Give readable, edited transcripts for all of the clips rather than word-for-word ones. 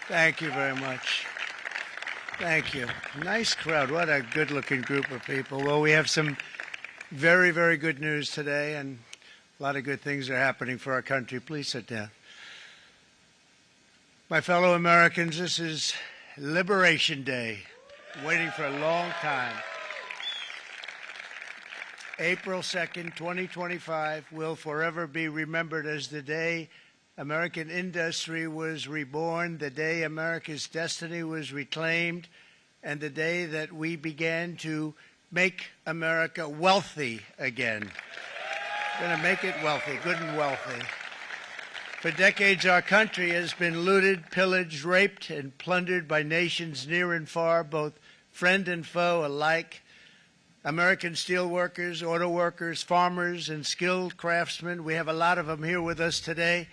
Thank you very much. Thank you. Nice crowd. What a good-looking group of people. Well, we have some very, very good news today, and a lot of good things are happening for our country. Please sit down. My fellow Americans, this is Liberation Day, waiting for a long time. April 2nd, 2025 will forever be remembered as the day American industry was reborn, the day America's destiny was reclaimed, and the day that we began to make America wealthy again. We're going to make it wealthy, good and wealthy. For decades, our country has been looted, pillaged, raped, and plundered by nations near and far, both friend and foe alike. American steel workers, auto workers, farmers, and skilled craftsmen, we have a lot of them here with us today.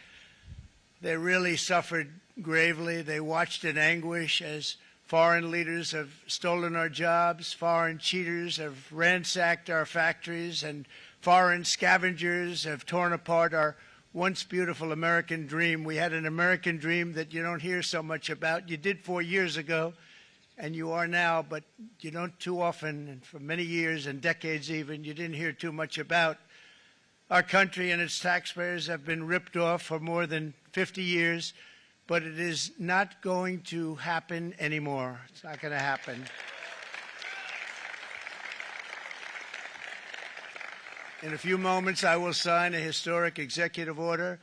They really suffered gravely. They watched in anguish as foreign leaders have stolen our jobs, foreign cheaters have ransacked our factories, and foreign scavengers have torn apart our once beautiful American dream. We had an American dream that you don't hear so much about. You did 4 years ago, and you are now, but you don't too often, and for many years and decades even, you didn't hear too much about. Our country and its taxpayers have been ripped off for more than 50 years, but it is not going to happen anymore. It's not going to happen. In a few moments, I will sign a historic executive order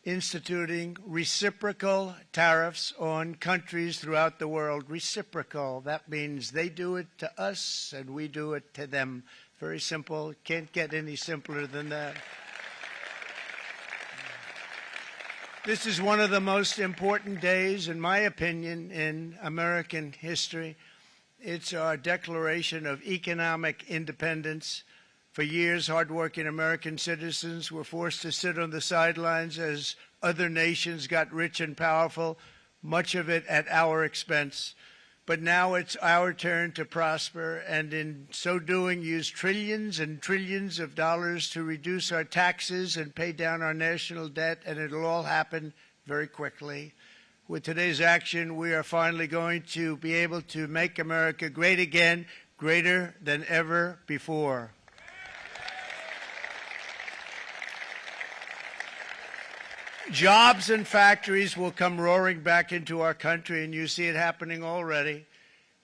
instituting reciprocal tariffs on countries throughout the world. Reciprocal, that means they do it to us and we do it to them. Very simple. Can't get any simpler than that. This is one of the most important days, in my opinion, in American history. It's our declaration of economic independence. For years, hardworking American citizens were forced to sit on the sidelines as other nations got rich and powerful, much of it at our expense. But now it's our turn to prosper, and in so doing, use trillions and trillions of dollars to reduce our taxes and pay down our national debt, and it'll all happen very quickly. With today's action, we are finally going to be able to make America great again, greater than ever before. Jobs and factories will come roaring back into our country, and you see it happening already.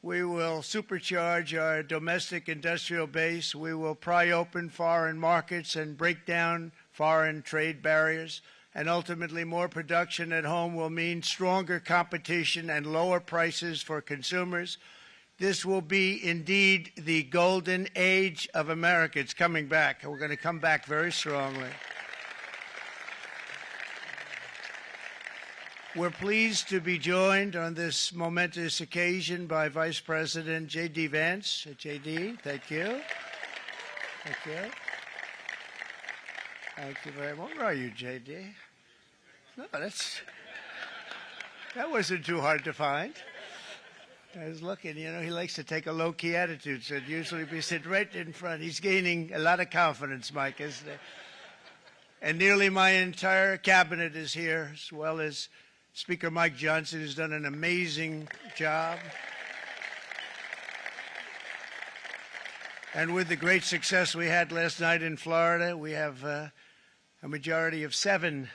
We will supercharge our domestic industrial base. We will pry open foreign markets and break down foreign trade barriers. And ultimately, more production at home will mean stronger competition and lower prices for consumers. This will be indeed the golden age of America. It's coming back. We're going to come back very strongly. We're pleased to be joined on this momentous occasion by Vice President J.D. Vance. J.D., thank you. Thank you. Thank you very much. Where are you, J.D.? No, that wasn't too hard to find. I was looking, you know, he likes to take a low-key attitude, so usually we sit right in front. He's gaining a lot of confidence, Mike, isn't he? And nearly my entire cabinet is here, as well as Speaker Mike Johnson, has done an amazing job. And with the great success we had last night in Florida, we have a majority of 7.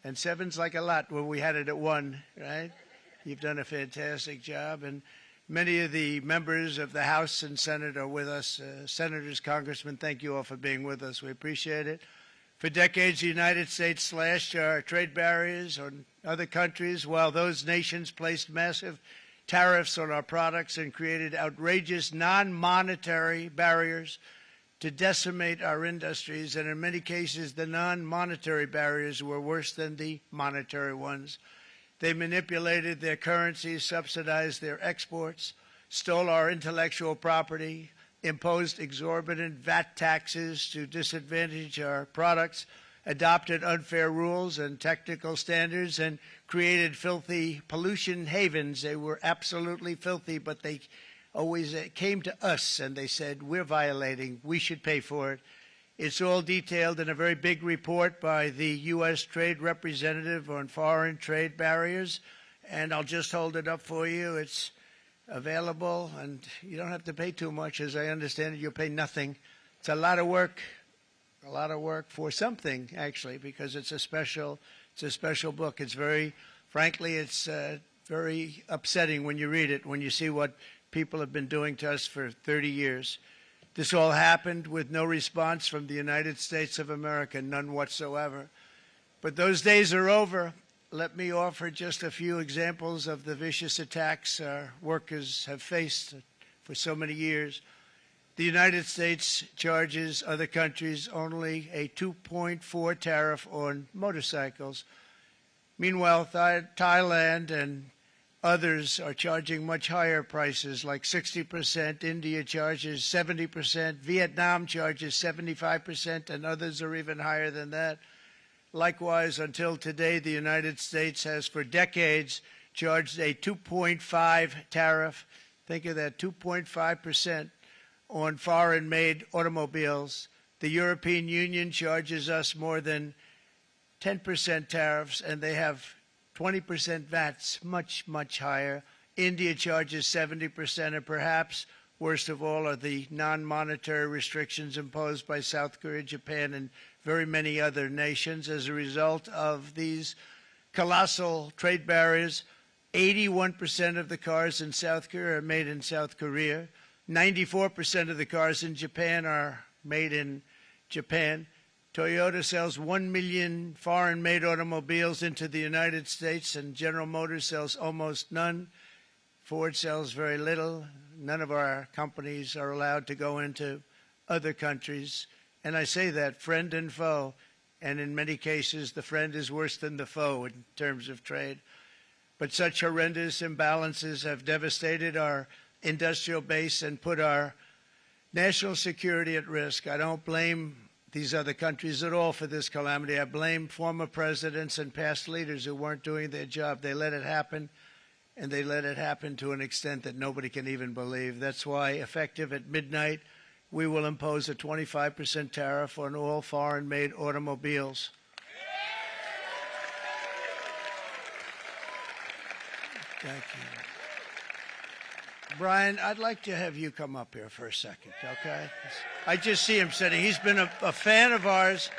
And 7's like a lot when we had it at 1, right? You've done a fantastic job. And many of the members of the House and Senate are with us. Senators, Congressmen, thank you all for being with us. We appreciate it. For decades, the United States slashed our trade barriers on other countries, while those nations placed massive tariffs on our products and created outrageous non-monetary barriers to decimate our industries. And in many cases, the non-monetary barriers were worse than the monetary ones. They manipulated their currencies, subsidized their exports, stole our intellectual property, imposed exorbitant VAT taxes to disadvantage our products, adopted unfair rules and technical standards, and created filthy pollution havens. They were absolutely filthy, but they always came to us and they said, we're violating, we should pay for it. It's all detailed in a very big report by the U.S. Trade Representative on Foreign Trade Barriers, and I'll just hold it up for you. It's available, and you don't have to pay too much. As I understand it, you'll pay nothing. It's a lot of work for something, actually, because it's a special book. It's frankly, it's very upsetting when you read it, when you see what people have been doing to us for 30 years. This all happened with no response from the United States of America, none whatsoever. But those days are over. Let me offer just a few examples of the vicious attacks our workers have faced for so many years. The United States charges other countries only a 2.4 tariff on motorcycles. Meanwhile, Thailand and others are charging much higher prices, like 60%. India charges 70%. Vietnam charges 75%, and others are even higher than that. Likewise, until today, the United States has for decades charged a 2.5 tariff. Think of that, 2.5% on foreign-made automobiles. The European Union charges us more than 10% tariffs, and they have 20% VATs, much, much higher. India charges 70%, and perhaps worst of all are the non-monetary restrictions imposed by South Korea, Japan, and very many other nations. As a result of these colossal trade barriers, 81% of the cars in South Korea are made in South Korea. 94% of the cars in Japan are made in Japan. Toyota sells 1 million foreign-made automobiles into the United States, and General Motors sells almost none. Ford sells very little. None of our companies are allowed to go into other countries. And I say that, friend and foe, and in many cases the friend is worse than the foe in terms of trade. But such horrendous imbalances have devastated our industrial base and put our national security at risk. I don't blame these other countries at all for this calamity. I blame former presidents and past leaders who weren't doing their job. They let it happen, and they let it happen to an extent that nobody can even believe. That's why, effective at midnight, we will impose a 25% tariff on all foreign-made automobiles. Thank you. Brian, I'd like to have you come up here for a second, okay? I just see him sitting. He's been a fan of ours,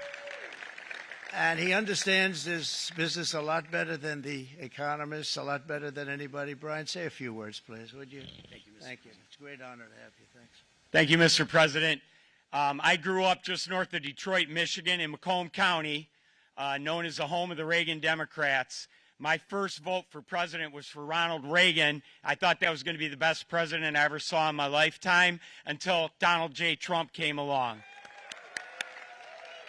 and he understands this business a lot better than the economists, a lot better than anybody. Brian, say a few words, please, would you? Thank you, Mr. Thank you. President. It's a great honor to have you. Thanks. Thank you, Mr. President. I grew up just north of Detroit, Michigan, in Macomb County, known as the home of the Reagan Democrats. My first vote for president was for Ronald Reagan. I thought that was going to be the best president I ever saw in my lifetime until Donald J. Trump came along.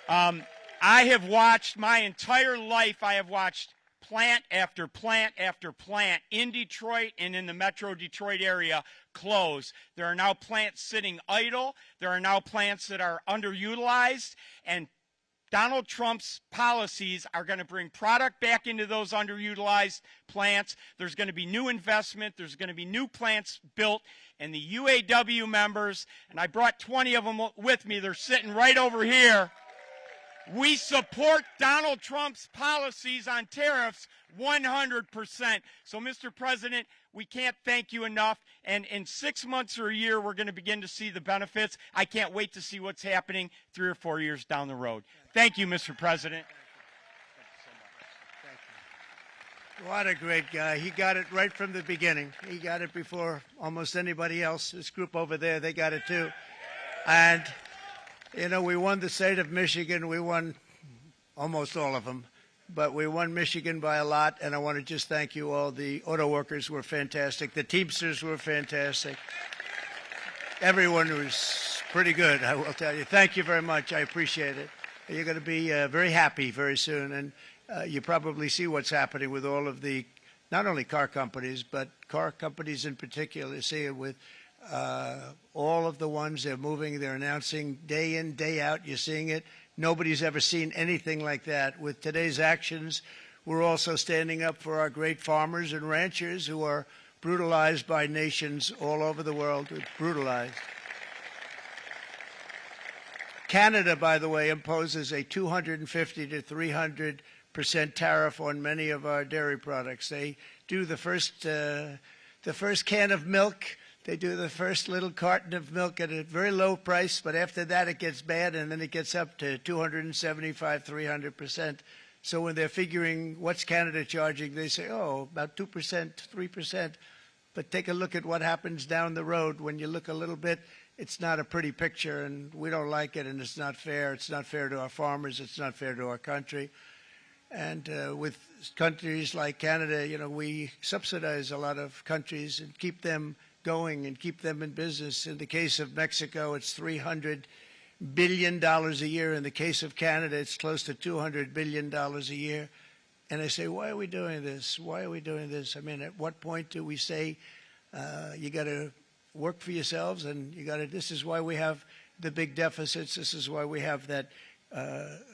I have watched my entire life, I have watched plant after plant after plant in Detroit and in the metro Detroit area close. There are now plants sitting idle. There are now plants that are underutilized, and Donald Trump's policies are going to bring product back into those underutilized plants. There's going to be new investment. There's going to be new plants built. And the UAW members, and I brought 20 of them with me, they're sitting right over here. We support Donald Trump's policies on tariffs 100%. So, Mr. President, we can't thank you enough. And in 6 months or a year, we're going to begin to see the benefits. I can't wait to see what's happening 3 or 4 years down the road. Thank you, Mr. President. Thank you. What a great guy. He got it right from the beginning. He got it before almost anybody else. This group over there, they got it too. And, you know, we won the state of Michigan. We won almost all of them. But we won Michigan by a lot, and I want to just thank you all. The auto workers were fantastic. The Teamsters were fantastic. Everyone was pretty good, I will tell you. Thank you very much. I appreciate it. You're going to be very happy very soon, and you probably see what's happening with all of the, not only car companies, but car companies in particular. You see it with all of the ones they're moving, they're announcing day in, day out. You're seeing it. Nobody's ever seen anything like that. With today's actions, we're also standing up for our great farmers and ranchers who are brutalized by nations all over the world. Brutalized. Canada, by the way, imposes a 250 to 300% tariff on many of our dairy products. They do the first can of milk. They do the first little carton of milk at a very low price, but after that it gets bad, and then it gets up to 275, 300%. So when they're figuring what's Canada charging, they say, oh, about 2%, 3%. But take a look at what happens down the road. When you look a little bit, it's not a pretty picture, and we don't like it, and it's not fair. It's not fair to our farmers. It's not fair to our country. And with countries like Canada, you know, we subsidize a lot of countries and keep them going and keep them in business. In the case of Mexico, it's $300 billion a year. In the case of Canada, it's close to $200 billion a year. And I say, why are we doing this? Why are we doing this? I mean, at what point do we say you got to work for yourselves, and you got to? This is why we have the big deficits. This is why we have that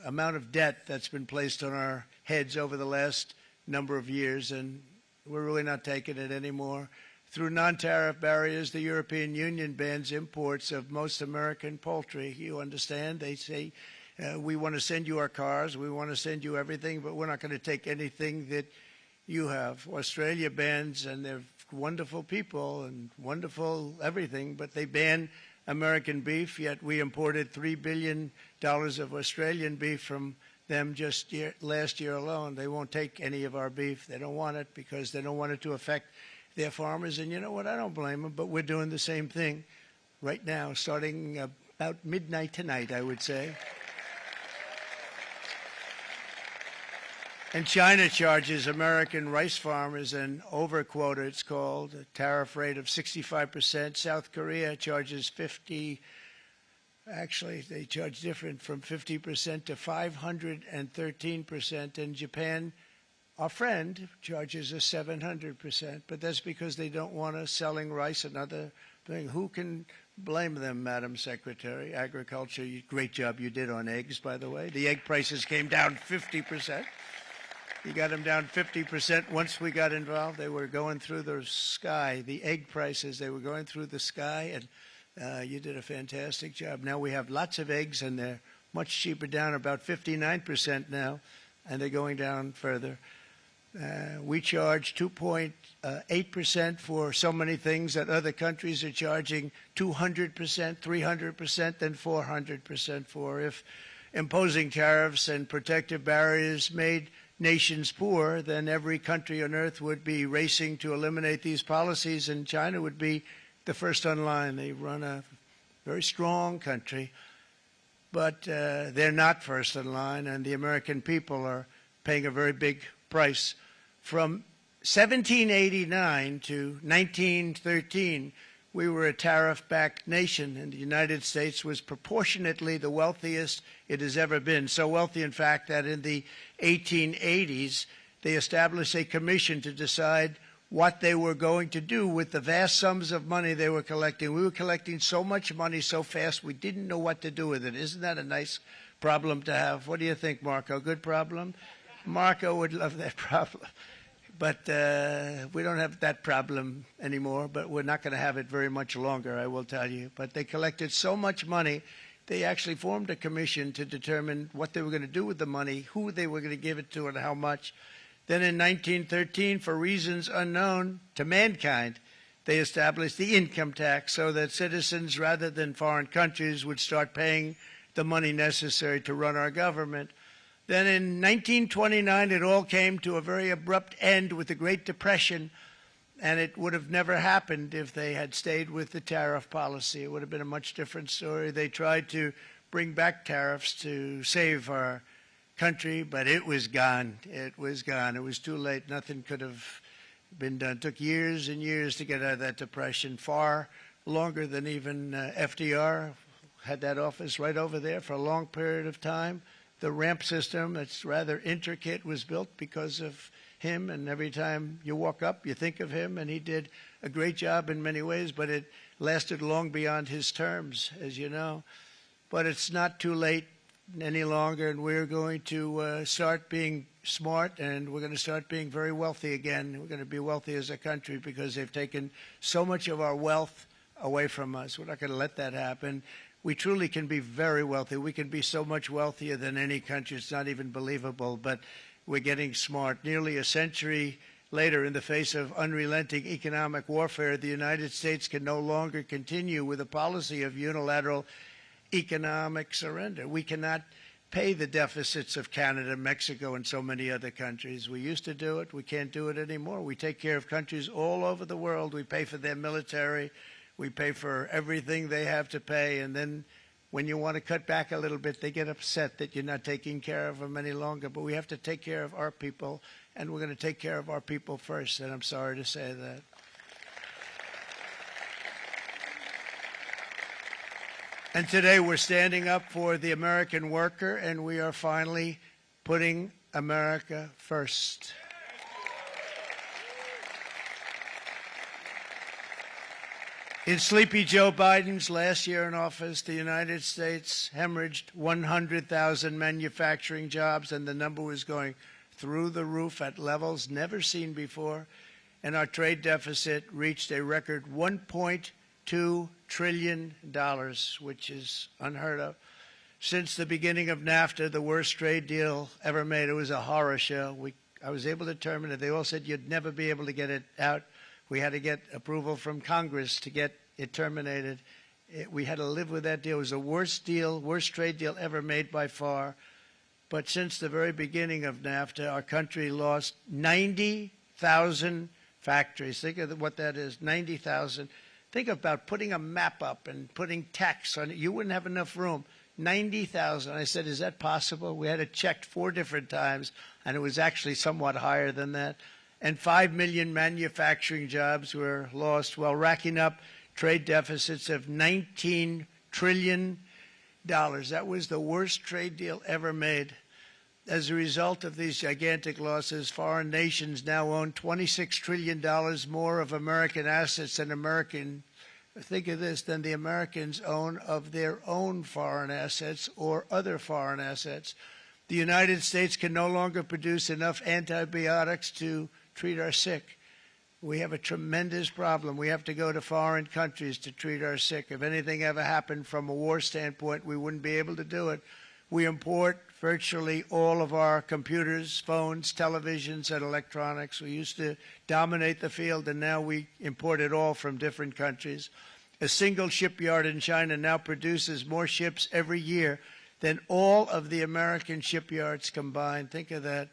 amount of debt that's been placed on our heads over the last number of years, and we're really not taking it anymore. Through non-tariff barriers, the European Union bans imports of most American poultry. You understand? They say, we want to send you our cars, we want to send you everything, but we're not going to take anything that you have. Australia bans, and they're wonderful people and wonderful everything, but they ban American beef, yet we imported $3 billion of Australian beef from them just last year alone. They won't take any of our beef. They don't want it because they don't want it to affect their farmers. And you know what? I don't blame them, but we're doing the same thing right now, starting about midnight tonight, I would say. And China charges American rice farmers an overquota, it's called, a tariff rate of 65%. South Korea charges 50%. Actually, they charge different, from 50% to 513%. And Japan, our friend, charges us 700%. But that's because they don't want us selling rice and other things. Who can blame them, Madam Secretary? Agriculture, great job you did on eggs, by the way. The egg prices came down 50%. You got them down 50% once we got involved. They were going through the sky. The egg prices, they were going through the sky, and you did a fantastic job. Now we have lots of eggs, and they're much cheaper, down about 59% now, and they're going down further. We charge 2.8% for so many things that other countries are charging 200%, 300%, and 400% for. If imposing tariffs and protective barriers made nations poor, then every country on earth would be racing to eliminate these policies, and China would be the first on line. They run a very strong country, but they're not first in line, and the American people are paying a very big price. From 1789 to 1913, we were a tariff-backed nation, and the United States was proportionately the wealthiest it has ever been. So wealthy, in fact, that in the 1880s, they established a commission to decide what they were going to do with the vast sums of money they were collecting. We were collecting so much money so fast, we didn't know what to do with it. Isn't that a nice problem to have? What do you think, Marco? Good problem? Marco would love that problem. But we don't have that problem anymore, but we're not going to have it very much longer, I will tell you. But they collected so much money, they actually formed a commission to determine what they were going to do with the money, who they were going to give it to, and how much. Then in 1913, for reasons unknown to mankind, they established the income tax so that citizens, rather than foreign countries, would start paying the money necessary to run our government. Then in 1929, it all came to a very abrupt end with the Great Depression, and it would have never happened if they had stayed with the tariff policy. It would have been a much different story. They tried to bring back tariffs to save our country, but it was gone. It was gone. It was too late. Nothing could have been done. It took years and years to get out of that depression, far longer than even FDR had that office right over there for a long period of time. The ramp system, that's rather intricate, was built because of him, and every time you walk up, you think of him, and he did a great job in many ways, but it lasted long beyond his terms, as you know. But it's not too late any longer, and we're going to start being smart, and we're going to start being very wealthy again. We're going to be wealthy as a country because they've taken so much of our wealth away from us. We're not going to let that happen. We truly can be very wealthy. We can be so much wealthier than any country. It's not even believable, but we're getting smart. Nearly a century later, in the face of unrelenting economic warfare, the United States can no longer continue with a policy of unilateral economic surrender. We cannot pay the deficits of Canada, Mexico, and so many other countries. We used to do it. We can't do it anymore. We take care of countries all over the world. We pay for their military. We pay for everything they have to pay. And then when you want to cut back a little bit, they get upset that you're not taking care of them any longer. But we have to take care of our people, and we're going to take care of our people first. And I'm sorry to say that. And today we're standing up for the American worker, and we are finally putting America first. In Sleepy Joe Biden's last year in office, the United States hemorrhaged 100,000 manufacturing jobs, and the number was going through the roof at levels never seen before. And our trade deficit reached a record $1.2 trillion, which is unheard of. Since the beginning of NAFTA, the worst trade deal ever made, it was a horror show. I was able to terminate it. They all said you'd never be able to get it out. We had to get approval from Congress to get it terminated. We had to live with that deal. It was the worst trade deal ever made by far. But since the very beginning of NAFTA, our country lost 90,000 factories. Think of what that is, 90,000. Think about putting a map up and putting tax on it. You wouldn't have enough room. 90,000. I said, is that possible? We had it checked 4 different times, and it was actually somewhat higher than that. And 5 million manufacturing jobs were lost while racking up trade deficits of $19 trillion. That was the worst trade deal ever made. As a result of these gigantic losses, foreign nations now own $26 trillion more of American assets than think of this, than the Americans own of their own foreign assets or other foreign assets. The United States can no longer produce enough antibiotics to treat our sick. We have a tremendous problem. We have to go to foreign countries to treat our sick. If anything ever happened from a war standpoint, we wouldn't be able to do it. We import virtually all of our computers, phones, televisions, and electronics. We used to dominate the field, and now we import it all from different countries. A single shipyard in China now produces more ships every year than all of the American shipyards combined. Think of that.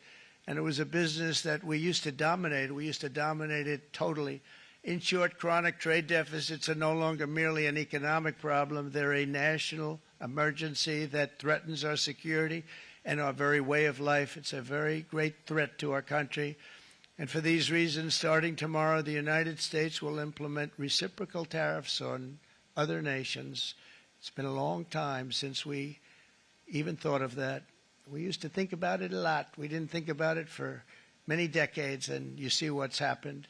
And it was a business that we used to dominate. We used to dominate it totally. In short, chronic trade deficits are no longer merely an economic problem. They're a national emergency that threatens our security and our very way of life. It's a very great threat to our country. And for these reasons, starting tomorrow, the United States will implement reciprocal tariffs on other nations. It's been a long time since we even thought of that. We used to think about it a lot. We didn't think about it for many decades, and you see what's happened.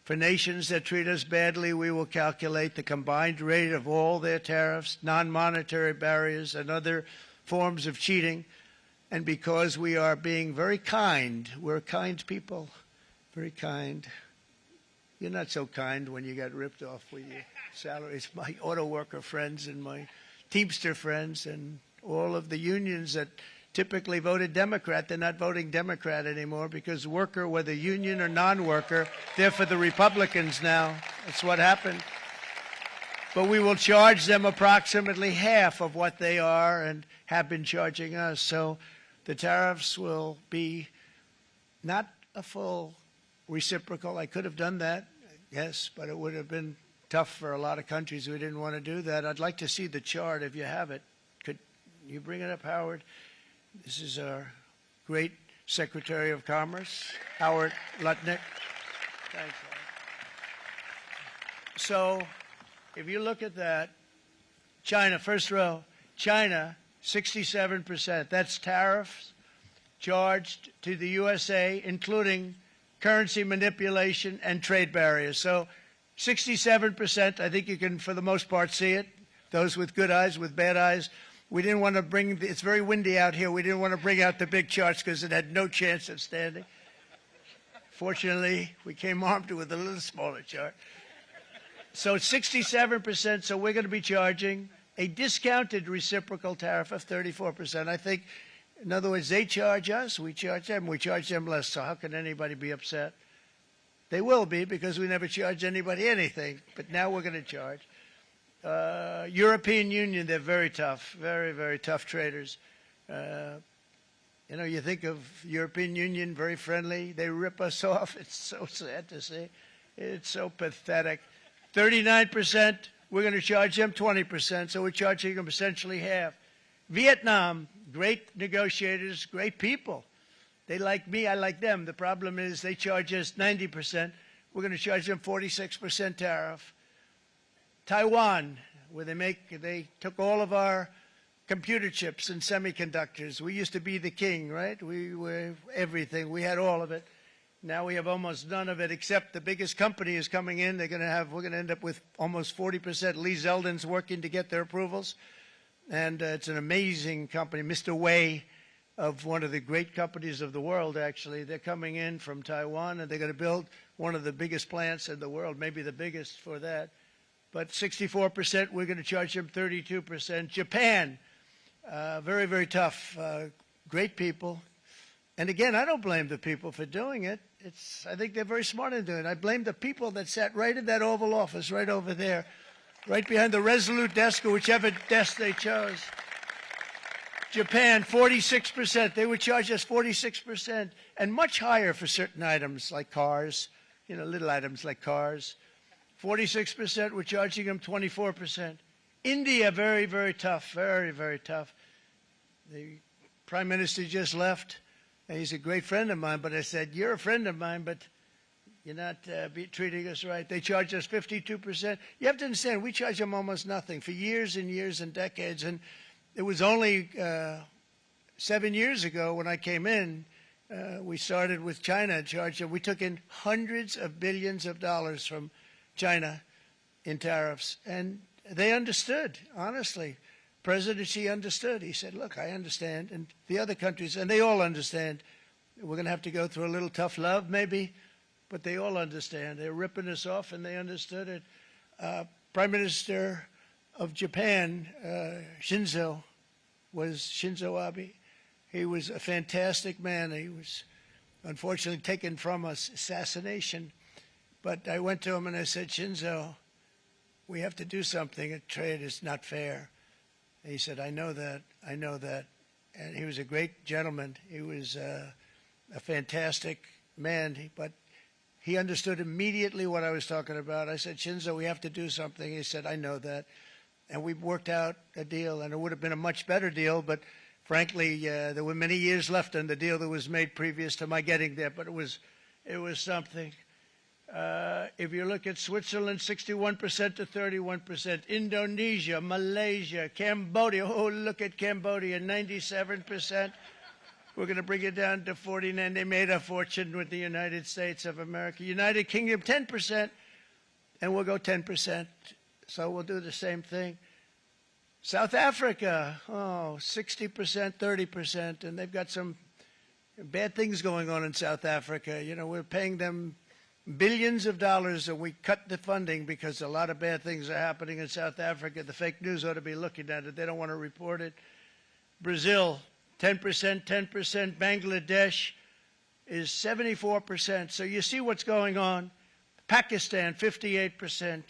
For nations that treat us badly, we will calculate the combined rate of all their tariffs, non-monetary barriers, and other forms of cheating. And because we are being very kind, we're kind people, very kind. You're not so kind when you got ripped off with your salaries. My auto worker friends and my Teamster friends and all of the unions that typically voted Democrat, they're not voting Democrat anymore because worker, whether union or non-worker, they're for the Republicans now. That's what happened. But we will charge them approximately half of what they are and have been charging us. So the tariffs will be not a full reciprocal. I could have done that, yes, but it would have been tough for a lot of countries who didn't want to do that. I'd like to see the chart if you have it. Could you bring it up, Howard? This is our great Secretary of Commerce, Howard Lutnick. Thanks, Howard. So if you look at that, China, first row, China, 67%. That's tariffs charged to the USA, including currency manipulation and trade barriers. So 67%, I think you can, for the most part, see it. Those with good eyes, with bad eyes. We didn't want to bring, it's very windy out here. We didn't want to bring out the big charts because it had no chance of standing. Fortunately, we came armed with a little smaller chart. So it's 67%, so we're going to be charging a discounted reciprocal tariff of 34%. I think, in other words, they charge us, we charge them less. So how can anybody be upset? They will be because we never charge anybody anything, but now we're going to charge. European Union, they're very tough, very, very tough traders. You know, you think of European Union, very friendly. They rip us off. It's so sad to see. It's so pathetic. 39%, we're going to charge them 20%, so we're charging them essentially half. Vietnam, great negotiators, great people. They like me, I like them. The problem is they charge us 90%. We're going to charge them 46% tariff. Taiwan, where they took all of our computer chips and semiconductors. We used to be the king, right? We were everything. We had all of it. Now we have almost none of it, except the biggest company is coming in. We're going to end up with almost 40%. Lee Zeldin's working to get their approvals. And it's an amazing company. Mr. Wei, of one of the great companies of the world, actually. They're coming in from Taiwan, and they're going to build one of the biggest plants in the world, maybe the biggest for that. But 64%, we're going to charge them 32%. Japan, very, very tough, great people. And again, I don't blame the people for doing it. I think they're very smart in doing it. I blame the people that sat right in that Oval Office, right over there, right behind the Resolute desk or whichever desk they chose. Japan, 46%. They would charge us 46%, and much higher for certain items like cars, you know, little items like cars. 46%, we're charging them 24%. India, very, very tough, very, very tough. The Prime Minister just left, and he's a great friend of mine, but I said, you're a friend of mine, but you're not treating us right. They charge us 52%. You have to understand, we charge them almost nothing for years and years and decades, and it was only 7 years ago when I came in, we started with China and charged them. We took in hundreds of billions of dollars from China in tariffs, and they understood, honestly. President Xi understood. He said, look, I understand, and the other countries, and they all understand. We're going to have to go through a little tough love, maybe, but they all understand. They're ripping us off, and they understood it. Prime Minister of Japan, Shinzo Abe. He was a fantastic man. He was unfortunately taken from us, assassination. But I went to him and I said, Shinzo, we have to do something. A trade is not fair. And he said, I know that. I know that. And he was a great gentleman. He was a fantastic man. But he understood immediately what I was talking about. I said, Shinzo, we have to do something. He said, I know that. And we worked out a deal, and it would have been a much better deal, but frankly, there were many years left on the deal that was made previous to my getting there, but it was something. If you look at Switzerland, 61% to 31%, Indonesia, Malaysia, Cambodia, oh, look at Cambodia, 97%. We're going to bring it down to 49. They made a fortune with the United States of America. United Kingdom, 10%, and we'll go 10%. So we'll do the same thing. South Africa, 60%, 30%, and they've got some bad things going on in South Africa. You know, we're paying them billions of dollars, and we cut the funding because a lot of bad things are happening in South Africa. The fake news ought to be looking at it. They don't want to report it. Brazil, 10%, 10%. Bangladesh is 74%. So you see what's going on. Pakistan, 58%.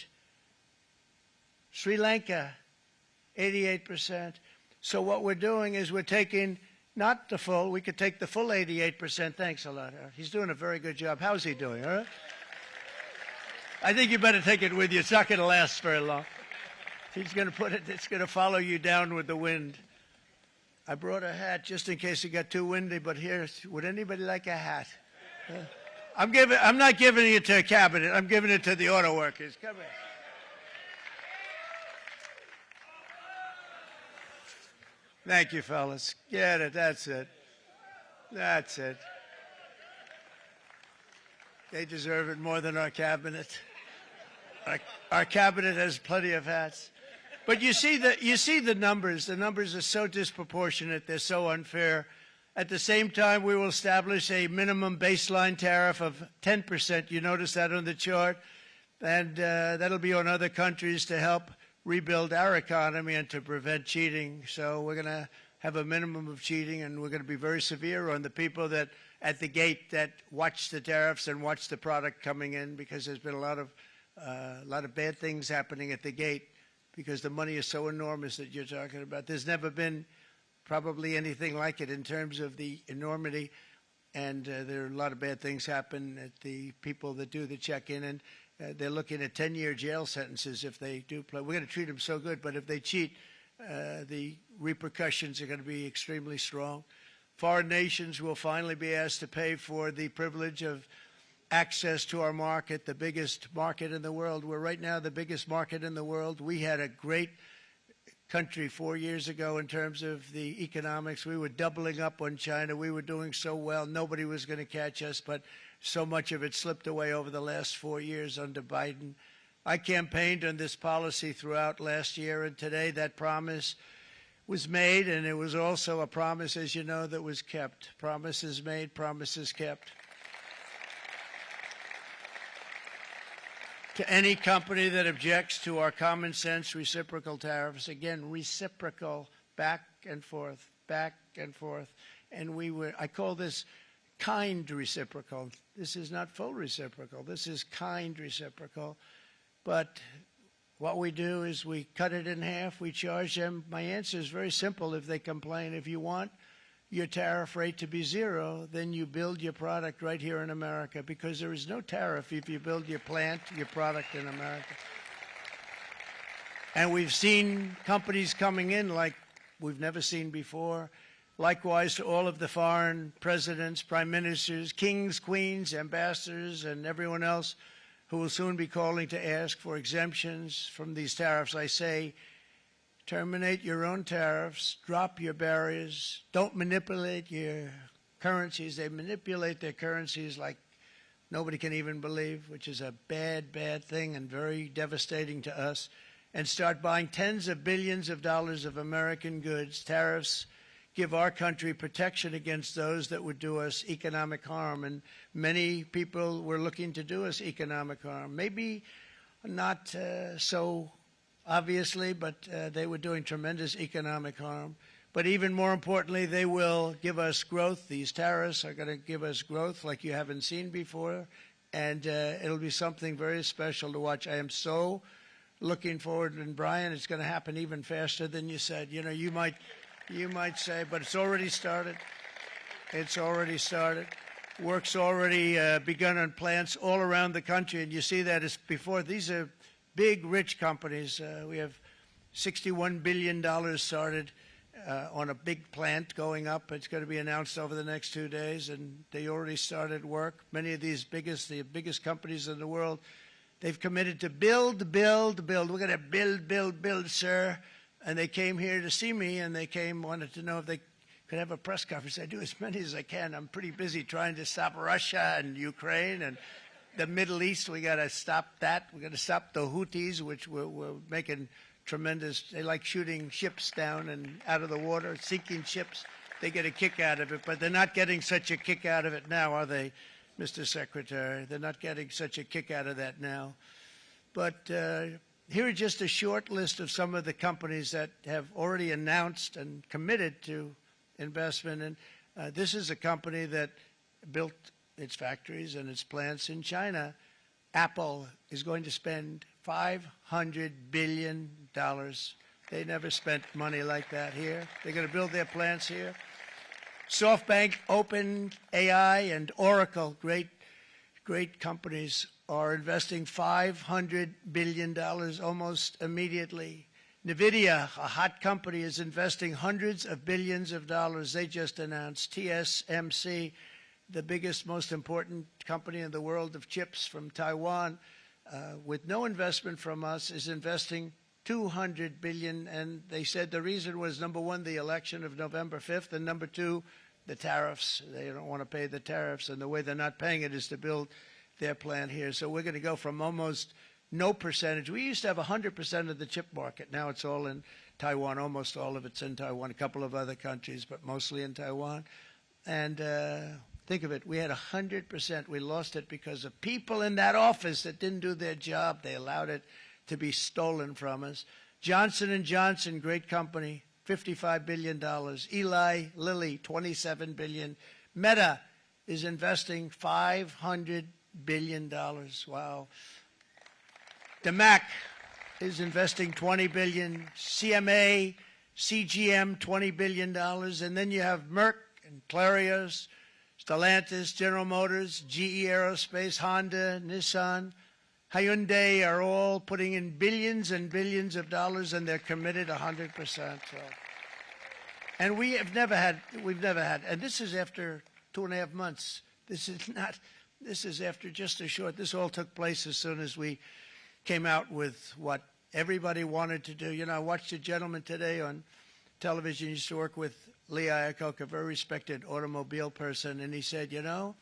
Sri Lanka, 88%. So what we're doing is we're taking not the full, we could take the full 88%. Thanks a lot, Harold. He's doing a very good job. How's he doing, all right? I think you better take it with you. It's not going to last very long. He's going to put it, it's going to follow you down with the wind. I brought a hat just in case it got too windy, but here, would anybody like a hat? I'm not giving it to a cabinet. I'm giving it to the auto workers. Come here. Thank you, fellas. Get it. That's it. That's it. They deserve it more than our cabinet. Our cabinet has plenty of hats. But you see the numbers. The numbers are so disproportionate. They're so unfair. At the same time, we will establish a minimum baseline tariff of 10%. You notice that on the chart. And that'll be on other countries to help rebuild our economy and to prevent cheating. So we're going to have a minimum of cheating, and we're going to be very severe on the people that at the gate that watch the tariffs and watch the product coming in, because there's been a lot of bad things happening at the gate because the money is so enormous that you're talking about. There's never been probably anything like it in terms of the enormity, and there are a lot of bad things happen at the people that do the check-in, and they're looking at 10-year jail sentences if they do play. We're going to treat them so good, but if they cheat, the repercussions are going to be extremely strong. Foreign nations will finally be asked to pay for the privilege of access to our market, the biggest market in the world. We're right now the biggest market in the world. We had a great country 4 years ago in terms of the economics. We were doubling up on China. We were doing so well. Nobody was going to catch us, but so much of it slipped away over the last 4 years under Biden. I campaigned on this policy throughout last year, and today that promise was made, and it was also a promise, as you know, that was kept. Promises made, promises kept. To any company that objects to our common sense reciprocal tariffs, again, reciprocal, back and forth, back and forth. And I call this kind reciprocal. This is not full reciprocal. This is kind reciprocal. But what we do is we cut it in half. We charge them. My answer is very simple if they complain. If you want your tariff rate to be zero, then you build your product right here in America, because there is no tariff if you build your plant, your product in America. And we've seen companies coming in like we've never seen before. Likewise to all of the foreign presidents, prime ministers, kings, queens, ambassadors, and everyone else who will soon be calling to ask for exemptions from these tariffs, I say, terminate your own tariffs, drop your barriers, don't manipulate your currencies. They manipulate their currencies like nobody can even believe, which is a bad, bad thing and very devastating to us, and start buying tens of billions of dollars of American goods. Tariffs give our country protection against those that would do us economic harm, and many people were looking to do us economic harm. Maybe not so obviously, but they were doing tremendous economic harm. But even more importantly, they will give us growth. These tariffs are going to give us growth like you haven't seen before, and it'll be something very special to watch. I am so looking forward, and Brian, it's going to happen even faster than you said. You know, you might say, but it's already started. It's already started. Work's already begun on plants all around the country, and you see that as before. These are big, rich companies. We have $61 billion started on a big plant going up. It's going to be announced over the next 2 days, and they already started work. Many of these the biggest companies in the world, they've committed to build, build, build. We're going to build, build, build, sir. And they came here to see me, and they wanted to know if they could have a press conference. I do as many as I can. I'm pretty busy trying to stop Russia and Ukraine and the Middle East. We got to stop that. We got to stop the Houthis, which we're making tremendous. They like shooting ships down and out of the water, sinking ships. They get a kick out of it, but they're not getting such a kick out of it now, are they, Mr. Secretary? They're not getting such a kick out of that now. But here are just a short list of some of the companies that have already announced and committed to investment. And this is a company that built its factories and its plants in China. Apple is going to spend $500 billion. They never spent money like that here. They're going to build their plants here. SoftBank, OpenAI, and Oracle, great companies, are investing $500 billion almost immediately. NVIDIA, a hot company, is investing hundreds of billions of dollars. They just announced. TSMC, the biggest, most important company in the world of chips from Taiwan, with no investment from us, is investing $200 billion. And they said the reason was, number one, the election of November 5th, and number two, the tariffs. They don't want to pay the tariffs, and the way they're not paying it is to build their plant here. So we're going to go from almost no percentage. We used to have 100% of the chip market. Now it's all in Taiwan. Almost all of it's in Taiwan, a couple of other countries, but mostly in Taiwan. And think of it, we had 100%. We lost it because of people in that office that didn't do their job. They allowed it to be stolen from us. Johnson & Johnson, great company, $55 billion. Eli Lilly, $27 billion. Meta, is investing $500 billion. Wow. The MAC is investing $20 billion. CMA, CGM, $20 billion. And then you have Merck and Clarios, Stellantis, General Motors, GE Aerospace, Honda, Nissan, Hyundai are all putting in billions and billions of dollars, and they're committed 100%. So. And we've never had, and this is after 2.5 months. This is after just a short, this all took place as soon as we came out with what everybody wanted to do. You know, I watched a gentleman today on television. He used to work with Lee Iacocca, a very respected automobile person, and he said, you know,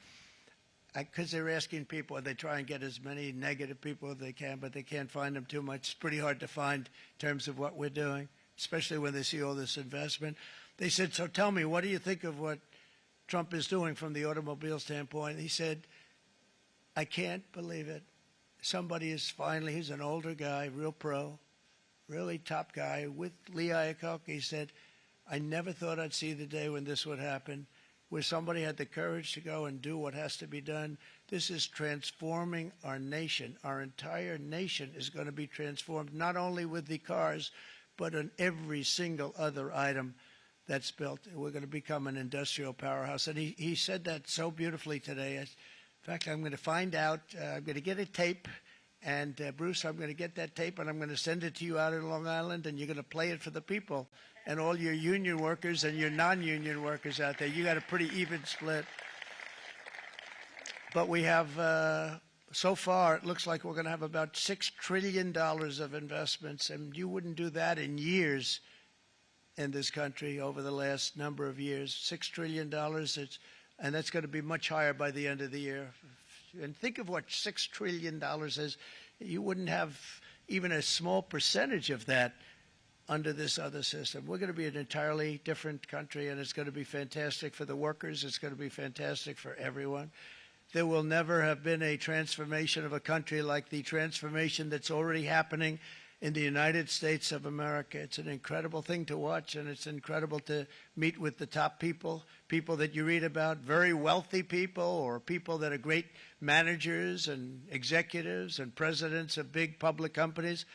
because they're asking people, they try and get as many negative people as they can, but they can't find them too much. It's pretty hard to find in terms of what we're doing, especially when they see all this investment. They said, so tell me, what do you think of what Trump is doing from the automobile standpoint? He said, I can't believe it. Somebody is finally, he's an older guy, real pro, really top guy, with Lee Iacocca. He said, I never thought I'd see the day when this would happen, where somebody had the courage to go and do what has to be done. This is transforming our nation. Our entire nation is going to be transformed, not only with the cars, but on every single other item that's built. We're going to become an industrial powerhouse. And he said that so beautifully today. In fact, I'm going to find out, I'm going to get a tape, and Bruce, I'm going to get that tape, and I'm going to send it to you out in Long Island, and you're going to play it for the people. And all your union workers and your non-union workers out there, you got a pretty even split. But we have, so far, it looks like we're going to have about $6 trillion of investments, and you wouldn't do that in years in this country over the last number of years. $6 trillion, and that's going to be much higher by the end of the year. And think of what $6 trillion is. You wouldn't have even a small percentage of that under this other system. We're going to be an entirely different country, and it's going to be fantastic for the workers. It's going to be fantastic for everyone. There will never have been a transformation of a country like the transformation that's already happening in the United States of America. It's an incredible thing to watch, and it's incredible to meet with the top people, people that you read about, very wealthy people, or people that are great managers and executives and presidents of big public companies,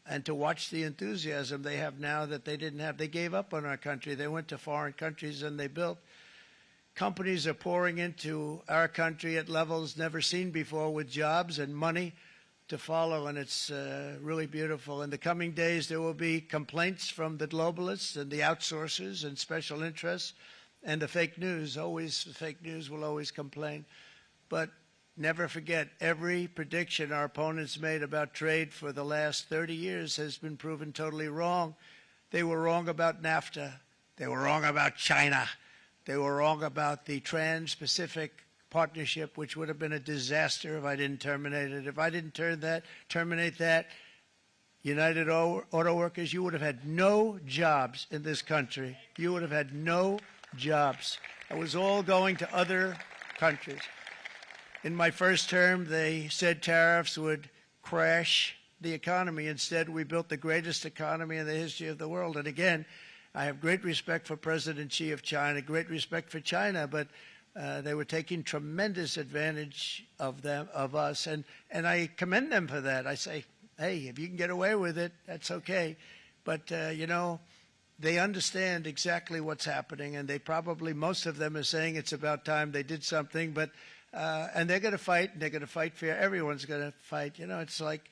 and to watch the enthusiasm they have now that they didn't have. They gave up on our country. They went to foreign countries and they built. Companies are pouring into our country at levels never seen before, with jobs and money to follow, and it's really beautiful. In the coming days, there will be complaints from the globalists and the outsourcers and special interests and the fake news. Always, the fake news will always complain. But never forget, every prediction our opponents made about trade for the last 30 years has been proven totally wrong. They were wrong about NAFTA. They were wrong about China. They were wrong about the Trans-Pacific Partnership, which would have been a disaster if I didn't terminate it. If I didn't terminate that, United Auto Workers, you would have had no jobs in this country. You would have had no jobs. It was all going to other countries. In my first term, they said tariffs would crash the economy. Instead, we built the greatest economy in the history of the world. And again, I have great respect for President Xi of China, great respect for China, but they were taking tremendous advantage of us, and I commend them for that. I say, hey, if you can get away with it, that's okay. But, you know, they understand exactly what's happening, and they probably, most of them are saying it's about time they did something, but and they're going to fight, and they're going to fight fair. Everyone's going to fight. You know, it's like,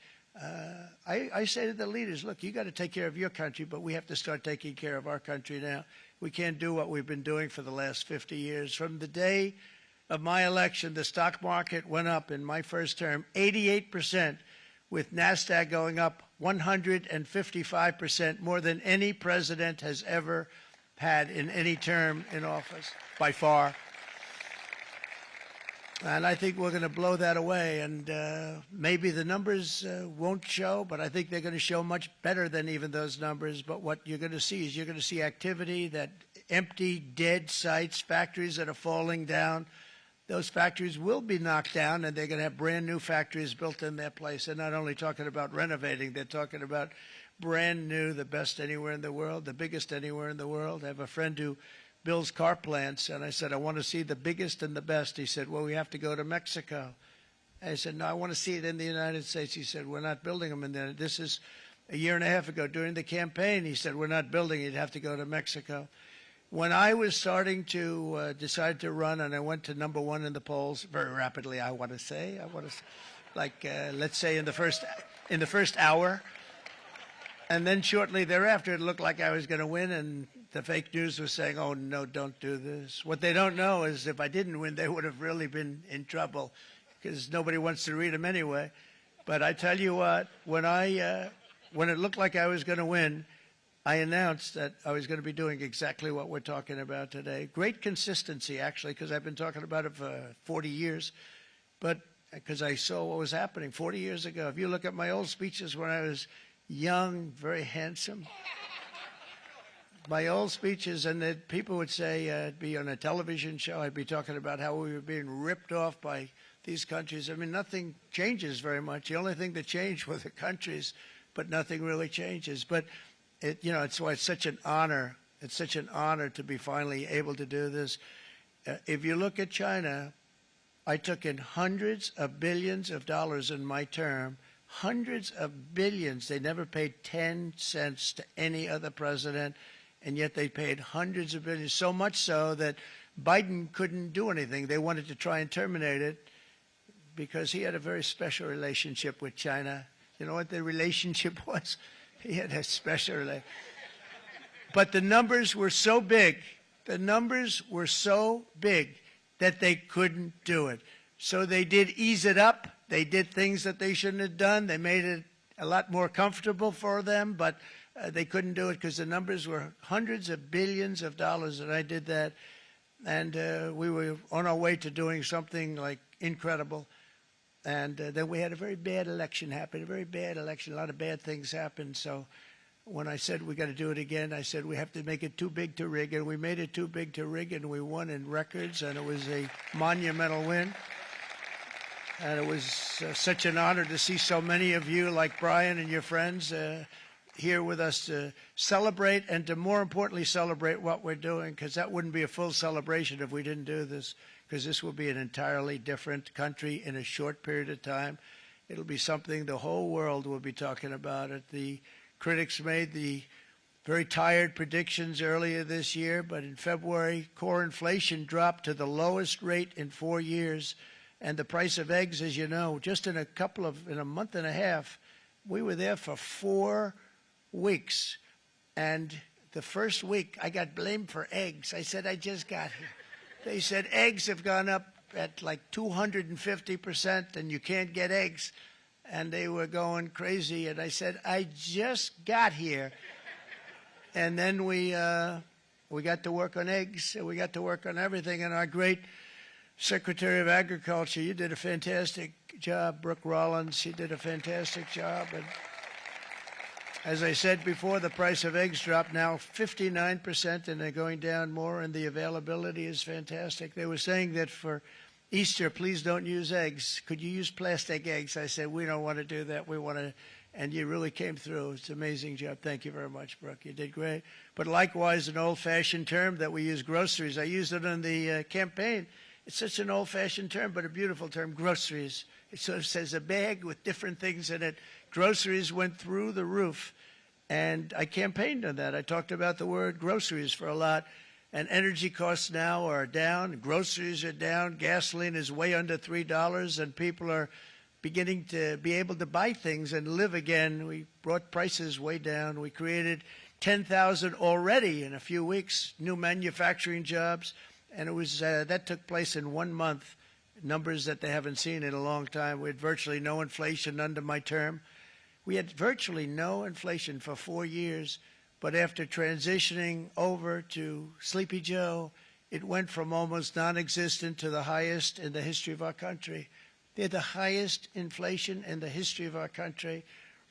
I say to the leaders, look, you got to take care of your country, but we have to start taking care of our country now. We can't do what we've been doing for the last 50 years. From the day of my election, the stock market went up in my first term 88%, with NASDAQ going up 155%, more than any president has ever had in any term in office, by far. And I think we're going to blow that away. And maybe the numbers won't show, but I think they're going to show much better than even those numbers. But what you're going to see is you're going to see activity, that empty, dead sites, factories that are falling down. Those factories will be knocked down, and they're going to have brand new factories built in their place. They're not only talking about renovating, they're talking about brand new, the best anywhere in the world, the biggest anywhere in the world. I have a friend who builds car plants. And I said, I want to see the biggest and the best. He said, well, we have to go to Mexico. I said, no, I want to see it in the United States. He said, we're not building them in there. This is a year and a half ago during the campaign. He said, we're not building it. You'd have to go to Mexico. When I was starting to decide to run, and I went to number one in the polls very rapidly, I want to say, like let's say in the first hour, and then shortly thereafter, it looked like I was going to win, and the fake news was saying, "Oh no, don't do this." What they don't know is if I didn't win, they would have really been in trouble, because nobody wants to read them anyway. But I tell you what, when it looked like I was going to win, I announced that I was going to be doing exactly what we're talking about today. Great consistency, actually, because I've been talking about it for 40 years, but because I saw what was happening 40 years ago. If you look at my old speeches when I was young, very handsome, my old speeches, and that people would say I'd be on a television show, I'd be talking about how we were being ripped off by these countries. I mean, nothing changes very much. The only thing that changed were the countries, but nothing really changes. But it's why it's such an honor. It's such an honor to be finally able to do this. If you look at China, I took in hundreds of billions of dollars in my term, hundreds of billions. They never paid 10 cents to any other president, and yet they paid hundreds of billions, so much so that Biden couldn't do anything. They wanted to try and terminate it because he had a very special relationship with China. You know what the relationship was? He had a special relationship. But the numbers were so big, that they couldn't do it. So they did ease it up. They did things that they shouldn't have done. They made it a lot more comfortable for them, but they couldn't do it because the numbers were hundreds of billions of dollars, and I did that. And we were on our way to doing something like incredible. And then we had a very bad election happen, a lot of bad things happened. So when I said we got to do it again, I said we have to make it too big to rig. And we made it too big to rig, and we won in records, and it was a monumental win. And it was such an honor to see so many of you, like Brian and your friends, here with us to celebrate, and to more importantly celebrate what we're doing, because that wouldn't be a full celebration if we didn't do this, because this will be an entirely different country in a short period of time. It'll be something the whole world will be talking about it. The critics made the very tired predictions earlier this year, but in February, core inflation dropped to the lowest rate in 4 years, and the price of eggs, as you know, just in a month and a half, we were there for 4 weeks, and the first week I got blamed for eggs. I said, I just got here. They said eggs have gone up at like 250%, and you can't get eggs, and they were going crazy. And I said, I just got here. And then we got to work on eggs, and we got to work on everything. And our great Secretary of Agriculture, you did a fantastic job, Brooke Rollins. She did a fantastic job. And as I said before, the price of eggs dropped now 59%, and they're going down more, and the availability is fantastic. They were saying that for Easter, please don't use eggs. Could you use plastic eggs? I said, we don't want to do that. We want to, and you really came through. It's an amazing job. Thank you very much, Brooke. You did great. But likewise, an old-fashioned term that we use, groceries. I used it in the campaign. It's such an old-fashioned term, but a beautiful term, groceries. It sort of says a bag with different things in it. Groceries went through the roof, and I campaigned on that. I talked about the word groceries for a lot, and energy costs now are down. Groceries are down. Gasoline is way under $3, and people are beginning to be able to buy things and live again. We brought prices way down. We created 10,000 already in a few weeks, new manufacturing jobs, and it was that took place in 1 month. Numbers that they haven't seen in a long time. We had virtually no inflation under my term. We had virtually no inflation for 4 years, but after transitioning over to Sleepy Joe, it went from almost non-existent to the highest in the history of our country. They had the highest inflation in the history of our country,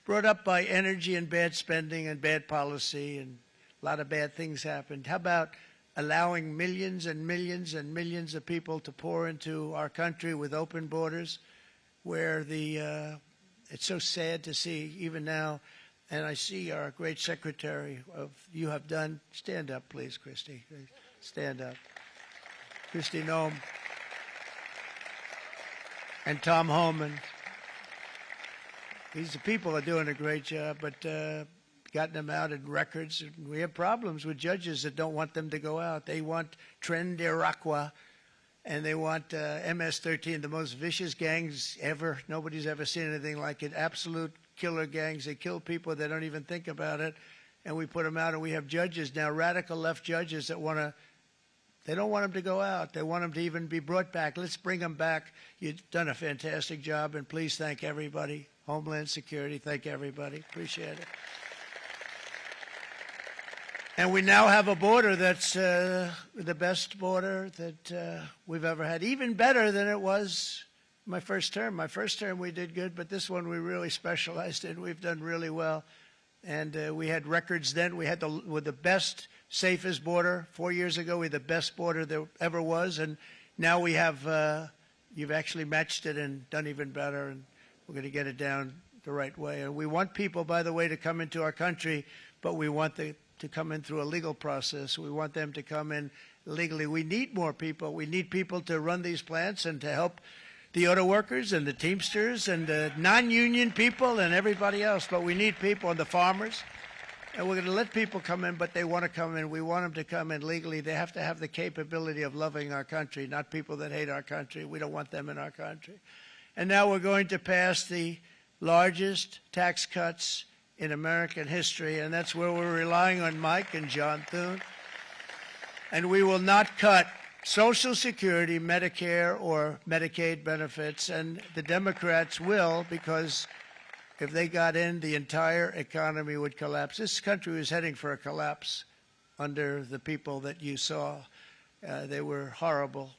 brought up by energy and bad spending and bad policy, and a lot of bad things happened. How about allowing millions and millions and millions of people to pour into our country with open borders, where it's so sad to see even now. And I see our great secretary you have done. Stand up, please, Christy. Stand up. Christy Nome. And Tom Homan. These people are doing a great job, but gotten them out in records. We have problems with judges that don't want them to go out. They want Tren de Aragua, and they want MS-13, the most vicious gangs ever. Nobody's ever seen anything like it. Absolute killer gangs. They kill people. They don't even think about it. And we put them out, and we have judges now, radical left judges that want to, they don't want them to go out. They want them to even be brought back. Let's bring them back. You've done a fantastic job, and please thank everybody. Homeland Security, thank everybody. Appreciate it. And we now have a border that's the best border that we've ever had, even better than it was my first term. My first term we did good, but this one we really specialized in. We've done really well. And we had records then. We had the best, safest border. 4 years ago, we had the best border there ever was. And now we have, you've actually matched it and done even better. And we're going to get it down the right way. And we want people, by the way, to come into our country, but we want them to come in through a legal process. We want them to come in legally. We need more people. We need people to run these plants and to help the auto workers and the Teamsters and the non-union people and everybody else. But we need people and the farmers. And we're going to let people come in, but they want to come in. We want them to come in legally. They have to have the capability of loving our country, not people that hate our country. We don't want them in our country. And now we're going to pass the largest tax cuts in American history, and that's where we're relying on Mike and John Thune. And we will not cut Social Security, Medicare, or Medicaid benefits, and the Democrats will, because if they got in, the entire economy would collapse. This country was heading for a collapse under the people that you saw. They were horrible.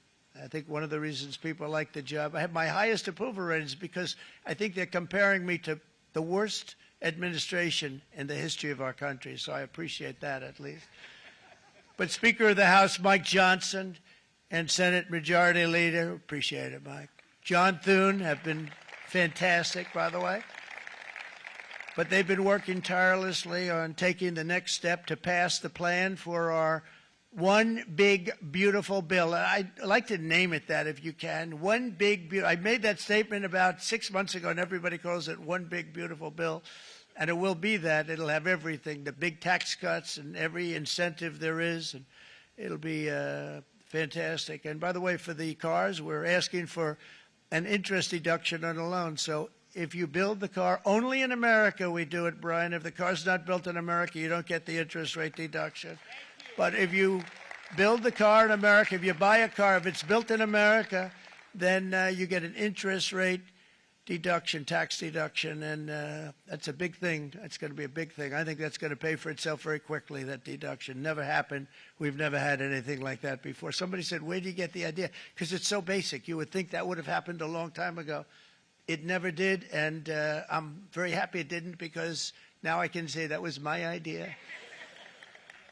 I think one of the reasons people like the job, I have my highest approval ratings because I think they're comparing me to the worst administration in the history of our country, so I appreciate that at least. But Speaker of the House Mike Johnson and Senate Majority Leader, appreciate it, Mike. John Thune have been fantastic, by the way. But they've been working tirelessly on taking the next step to pass the plan for our one big, beautiful bill. I'd like to name it that if you can. One big, I made that statement about 6 months ago, and everybody calls it one big, beautiful bill. And it will be that. It'll have everything, the big tax cuts and every incentive there is. And it'll be fantastic. And by the way, for the cars, we're asking for an interest deduction on a loan. So if you build the car, only in America we do it, Brian. If the car's not built in America, you don't get the interest rate deduction. But if you build the car in America, if you buy a car, if it's built in America, then you get an interest rate deduction, tax deduction, and that's a big thing. That's going to be a big thing. I think that's going to pay for itself very quickly, that deduction. Never happened. We've never had anything like that before. Somebody said, where do you get the idea? Because it's so basic. You would think that would have happened a long time ago. It never did, and I'm very happy it didn't because now I can say that was my idea.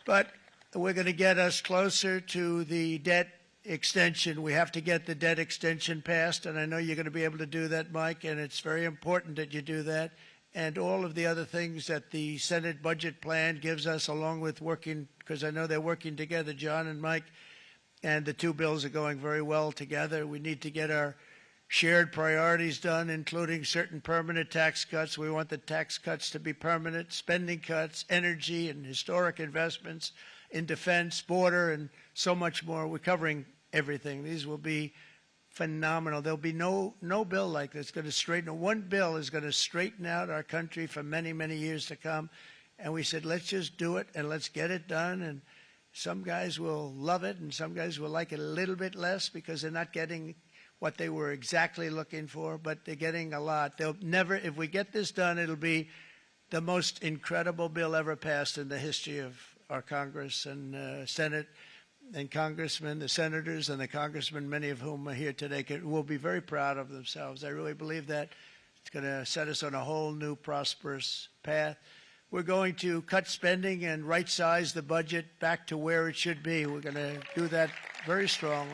But we're going to get us closer to the debt extension. We have to get the debt extension passed, and I know you're going to be able to do that, Mike, and it's very important that you do that. And all of the other things that the Senate budget plan gives us, along with working, because I know they're working together, John and Mike, and the two bills are going very well together. We need to get our shared priorities done, including certain permanent tax cuts. We want the tax cuts to be permanent, spending cuts, energy and historic investments in defense, border, and so much more. We're covering everything. These will be phenomenal. There'll be no bill like this going to straighten. One bill is going to straighten out our country for many, many years to come. And we said, let's just do it and let's get it done. And some guys will love it and some guys will like it a little bit less because they're not getting what they were exactly looking for, but they're getting a lot. They'll never, if we get this done, it'll be the most incredible bill ever passed in the history of our Congress and Senate and congressmen, the senators and the congressmen, many of whom are here today, will be very proud of themselves. I really believe that. It's going to set us on a whole new prosperous path. We're going to cut spending and right-size the budget back to where it should be. We're going to do that very strongly.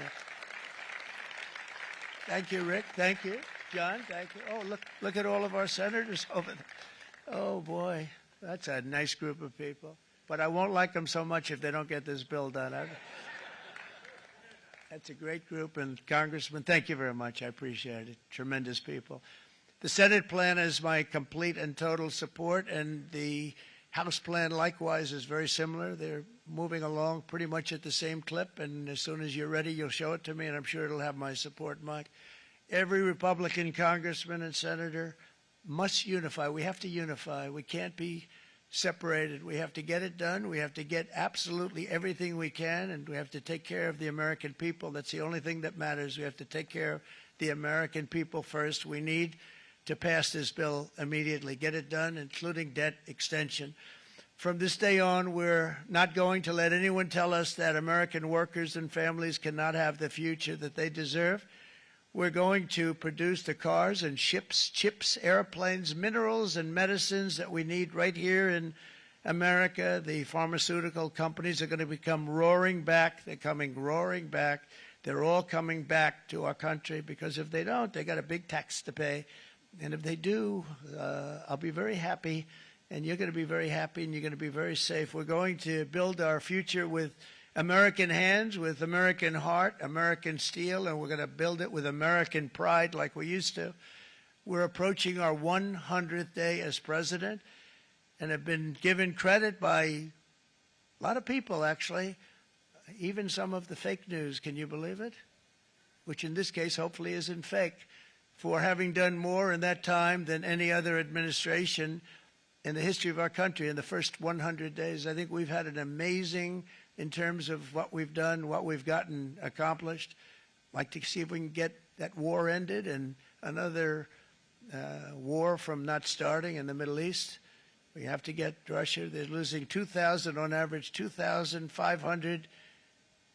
Thank you, Rick. Thank you. John, thank you. Oh, look at all of our senators over there. Oh, boy. That's a nice group of people. But I won't like them so much if they don't get this bill done. That's a great group, and Congressman, thank you very much. I appreciate it. Tremendous people. The Senate plan has my complete and total support, and the House plan likewise is very similar. They're moving along pretty much at the same clip, and as soon as you're ready, you'll show it to me, and I'm sure it'll have my support, Mike. Every Republican congressman and senator must unify. We have to unify. We can't be separated. We have to get it done. We have to get absolutely everything we can, and we have to take care of the American people. That's the only thing that matters. We have to take care of the American people first. We need to pass this bill immediately, get it done, including debt extension. From this day on, we're not going to let anyone tell us that American workers and families cannot have the future that they deserve. We're going to produce the cars and ships, chips, airplanes, minerals, and medicines that we need right here in America. The pharmaceutical companies are going to come roaring back. They're coming roaring back. They're all coming back to our country, because if they don't, they got a big tax to pay. And if they do, I'll be very happy, and you're going to be very happy, and you're going to be very safe. We're going to build our future with American hands, with American heart, American steel, and we're going to build it with American pride like we used to. We're approaching our 100th day as president, and have been given credit by a lot of people, actually, even some of the fake news. Can you believe it? Which in this case hopefully isn't fake, for having done more in that time than any other administration in the history of our country in the first 100 days. I think we've had an amazing, in terms of what we've done, what we've gotten accomplished. I'd like to see if we can get that war ended and another war from not starting in the Middle East. We have to get Russia. They're losing 2,000 on average, 2,500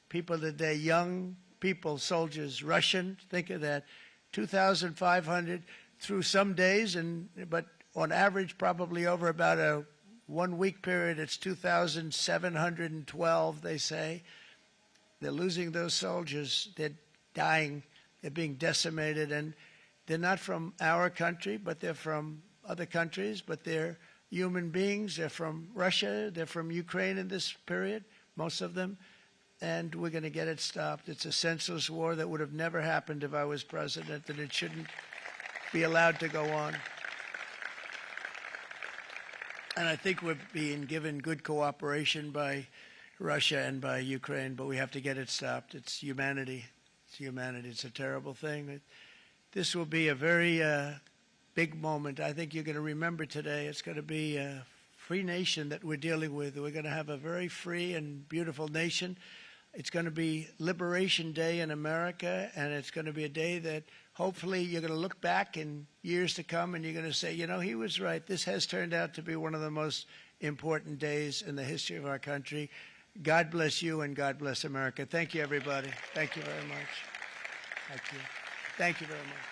people today, young people, soldiers, Russian. Think of that. 2,500 through some days, but on average, probably over about a 1 week period, it's 2,712, they say. They're losing those soldiers. They're dying. They're being decimated. And they're not from our country, but they're from other countries. But they're human beings. They're from Russia. They're from Ukraine in this period, most of them. And we're going to get it stopped. It's a senseless war that would have never happened if I was president, and it shouldn't be allowed to go on. And I think we're being given good cooperation by Russia and by Ukraine, but we have to get it stopped. It's humanity. It's humanity. It's a terrible thing. This will be a very big moment. I think you're going to remember today. It's going to be a free nation that we're dealing with. We're going to have a very free and beautiful nation. It's going to be Liberation Day in America, and it's going to be a day that hopefully you're going to look back in years to come and you're going to say, you know, he was right. This has turned out to be one of the most important days in the history of our country. God bless you, and God bless America. Thank you, everybody. Thank you very much. Thank you. Thank you very much.